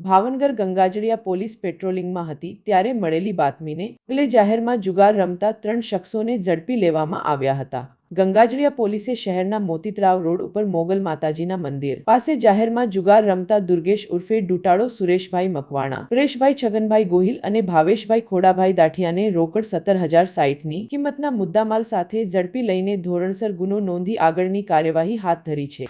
Bhavnagar Gangajaliya police પેટ્રોલિંગમાં હતી ત્યારે મળેલી બાતમીને પગલે જાહેરમાં જુગાર રમતા 3 શખ્સોને ઝડપી લેવામાં આવ્યા હતા। ગંગાજળિયા પોલીસે શહેરના મોતીતળાવ રોડ ઉપર મોગલ માતાજીના મંદિર પાસે જાહેરમાં જુગાર રમતા દુર્ગેશ ઉર્ફે ડૂટાળો સુરેશભાઈ મકવાણા, પરેશભાઈ છગનભાઈ ગોહિલ અને ભાવેશભાઈ ખોડાભાઈ દાઠિયાને રોકડ 17,060ની કિંમતના મુદ્દામાલ સાથે ઝડપી લઈને ધોરણસર ગુનો નોંધી આગળની કાર્યવાહી હાથ ધરી છે।